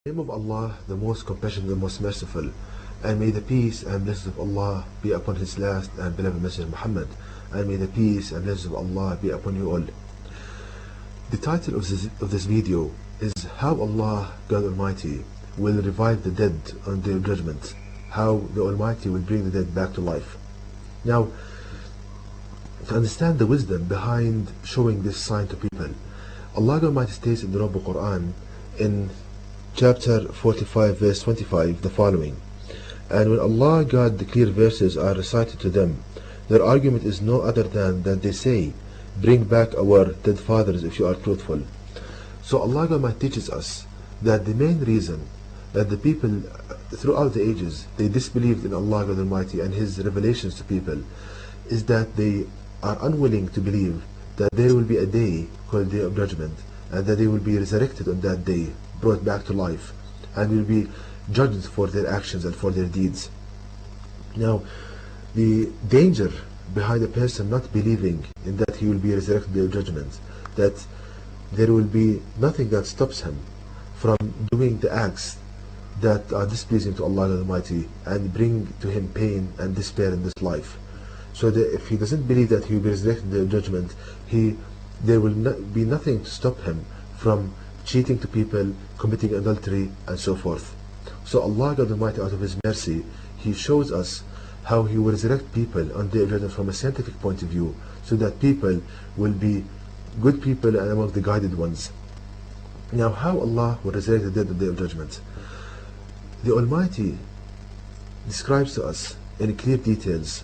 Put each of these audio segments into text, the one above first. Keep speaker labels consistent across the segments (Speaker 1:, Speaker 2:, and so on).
Speaker 1: In the name of Allah, the most compassionate, the most merciful, and may the peace and blessings of Allah be upon His last and beloved Messenger Muhammad, and may the peace and blessings of Allah be upon you all. The title of this video is How Allah, God Almighty, will revive the dead on the Day of Judgment. How the Almighty will bring the dead back to life. Now, to understand the wisdom behind showing this sign to people, Allah God Almighty states in the Noble Quran in chapter 45 verse 25 the following: and when Allah God the clear verses are recited to them, their argument is no other than that they say, bring back our dead fathers if you are truthful. So Allah God Almighty teaches us that the main reason that the people throughout the ages they disbelieved in Allah God Almighty and His revelations to people is that they are unwilling to believe that there will be a day called Day of Judgment, and that they will be resurrected on that day, brought back to life, and will be judged for their actions and for their deeds. Now, the danger behind a person not believing in that he will be resurrected Day of Judgment, that there will be nothing that stops him from doing the acts that are displeasing to Allah Almighty and bring to him pain and despair in this life. So that if he doesn't believe that he will be resurrected Day of Judgment, there will be nothing to stop him from cheating to people, committing adultery, and so forth. So Allah God Almighty, out of His mercy, He shows us how He will resurrect people on Day of Judgment from a scientific point of view, so that people will be good people and among the guided ones. Now, how Allah will resurrect the dead on Day of Judgment? The Almighty describes to us in clear details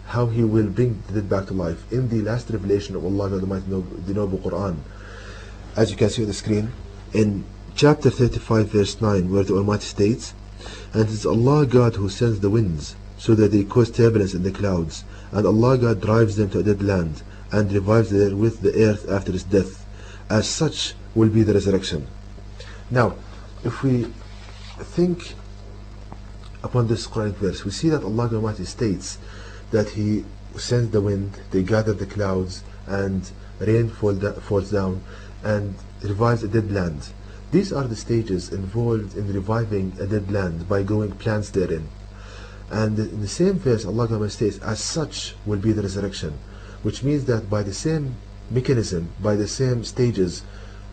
Speaker 1: how He will bring the dead back to life in the last revelation of Allah God Almighty, the Noble Quran. As you can see on the screen, in chapter 35 verse 9, where the Almighty states, and it is Allah God who sends the winds, so that they cause turbulence in the clouds, and Allah God drives them to a dead land, and revives therewith the earth after its death. As such will be the resurrection. Now, if we think upon this Quranic verse, we see that Allah God Almighty states that He sends the wind, they gather the clouds, and rain falls down, and revives a dead land. These are the stages involved in reviving a dead land by growing plants therein. And in the same verse, Allah God states, as such will be the resurrection, which means that by the same mechanism, by the same stages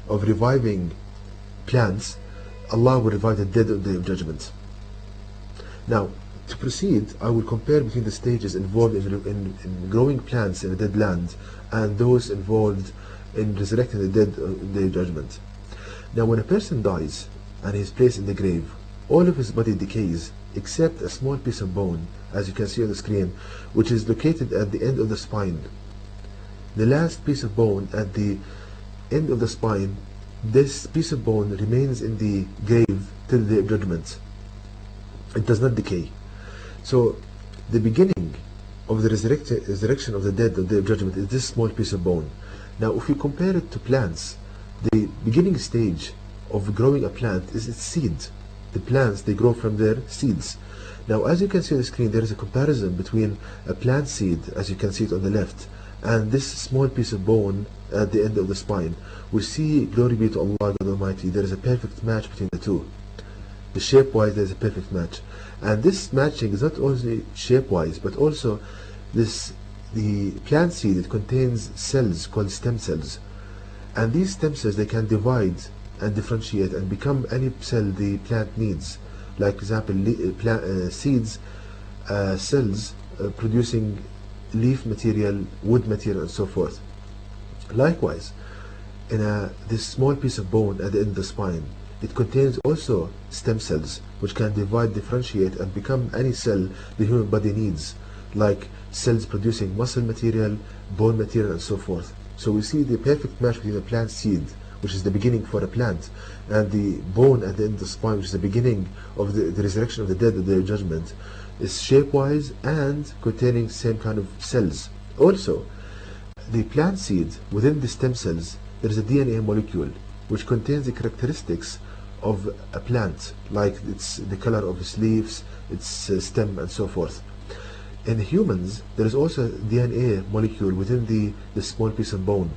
Speaker 1: of reviving plants, Allah will revive the dead on the Day of Judgment. Now, to proceed, I will compare between the stages involved in growing plants in a dead land and those involved in resurrecting the dead on the Day of Judgment. Now, when a person dies and he is placed in the grave, all of his body decays except a small piece of bone, as you can see on the screen, which is located at the end of the spine. The last piece of bone at the end of the spine, this piece of bone remains in the grave till the Day of Judgment. It does not decay. So the beginning of the resurrection of the dead on the Day of Judgment is this small piece of bone. Now, if we compare it to plants, the beginning stage of growing a plant is its seed. The plants, they grow from their seeds. Now, as you can see on the screen, there is a comparison between a plant seed, as you can see it on the left, and this small piece of bone at the end of the spine. We see, glory be to Allah God Almighty, there is a perfect match between the two. The shape-wise, there is a perfect match. And this matching is not only shape-wise, but also the plant seed, it contains cells called stem cells. And these stem cells, they can divide and differentiate and become any cell the plant needs. Like, for example, seeds, cells producing leaf material, wood material, and so forth. Likewise, in this small piece of bone at the end of the spine, it contains also stem cells which can divide, differentiate, and become any cell the human body needs, like cells producing muscle material, bone material, and so forth. So we see the perfect match between the plant seed, which is the beginning for a plant, and the bone at the end of the spine, which is the beginning of the resurrection of the dead at the Day of Judgment, is shape-wise and containing same kind of cells. Also, the plant seed, within the stem cells, there is a DNA molecule which contains the characteristics of a plant, like the color of its leaves, its stem, and so forth. In humans, there is also a DNA molecule within the small piece of bone,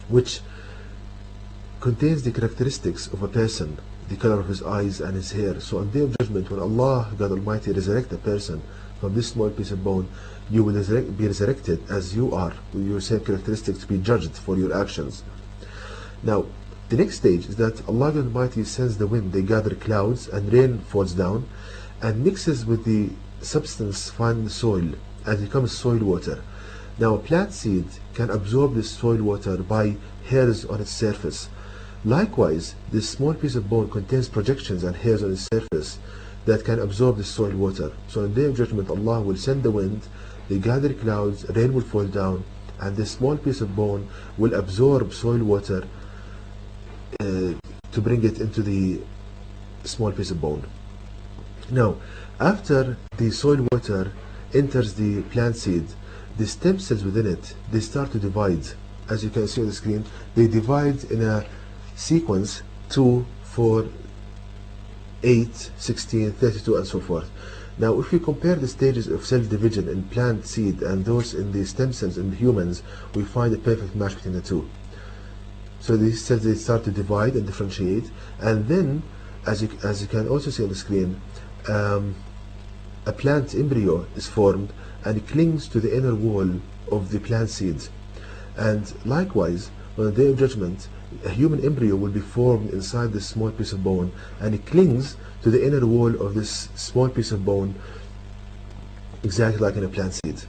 Speaker 1: which contains the characteristics of a person, the color of his eyes and his hair. So on the day of judgment, when Allah, God Almighty, resurrect a person from this small piece of bone, you will be resurrected as you are, with your same characteristics, to be judged for your actions. Now, the next stage is that Allah, God Almighty, sends the wind, they gather clouds, and rain falls down, and mixes with the substance found in the soil, and becomes soil water. Now, a plant seed can absorb this soil water by hairs on its surface. Likewise, this small piece of bone contains projections and hairs on its surface that can absorb the soil water. So on the day of judgment, Allah will send the wind, they gather clouds, rain will fall down, and this small piece of bone will absorb soil water to bring it into the small piece of bone. Now, after the soil water enters the plant seed, the stem cells within it, they start to divide. As you can see on the screen, they divide in a sequence 2, 4, 8, 16, 32, and so forth. Now, if we compare the stages of cell division in plant seed and those in the stem cells in humans, we find a perfect match between the two. So these cells, they start to divide and differentiate, and then, as you can also see on the screen, a plant embryo is formed and it clings to the inner wall of the plant seeds. And likewise, on the day of judgment, a human embryo will be formed inside this small piece of bone, and it clings to the inner wall of this small piece of bone, exactly like in a plant seed.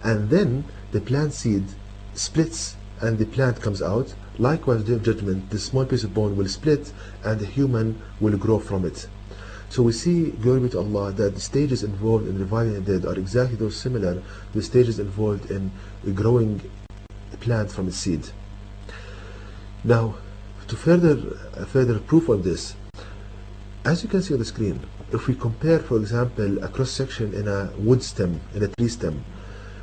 Speaker 1: And then the plant seed splits and the plant comes out. Likewise, on the day of judgment, the small piece of bone will split and the human will grow from it. So we see, glory be to Allah, that the stages involved in reviving the dead are exactly those similar to the stages involved in growing a plant from its seed. Now, to further proof of this, as you can see on the screen, if we compare, for example, a cross section in a wood stem, in a tree stem,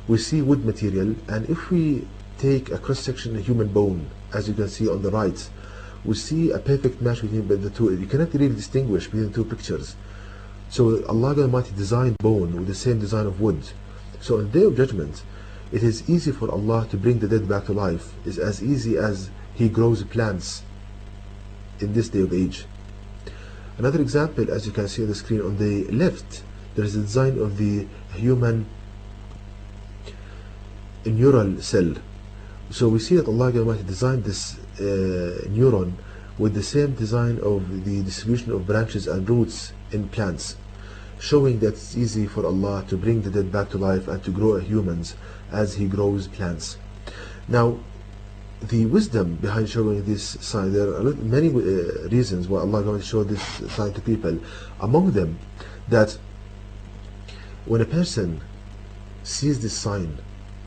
Speaker 1: we see wood material, and if we take a cross section in a human bone, as you can see on the right, we see a perfect match between the two. You cannot really distinguish between the two pictures. So Allah Almighty designed bone with the same design of wood. So on the day of judgment, it is easy for Allah to bring the dead back to life. It's as easy as He grows plants in this day of age. Another example, as you can see on the screen on the left, there is a design of the human neural cell. So we see that Allah Almighty designed this neuron with the same design of the distribution of branches and roots in plants, showing that it's easy for Allah to bring the dead back to life and to grow humans as He grows plants. Now, the wisdom behind showing this sign, there are many reasons why Allah Almighty showed this sign to people. Among them, that when a person sees this sign,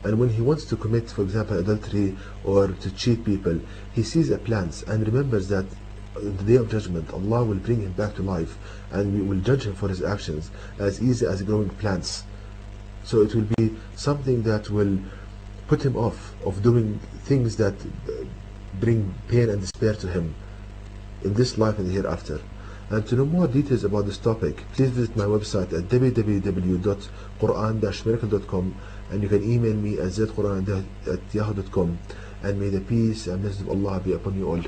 Speaker 1: and when he wants to commit, for example, adultery or to cheat people, he sees a plant and remembers that on the day of judgment, Allah will bring him back to life and we will judge him for his actions as easy as growing plants. So it will be something that will put him off of doing things that bring pain and despair to him in this life and the hereafter. And to know more details about this topic, please visit my website at www.quran-miracle.com, and you can email me at zquran@yahoo.com. And may the peace and blessings of Allah be upon you all.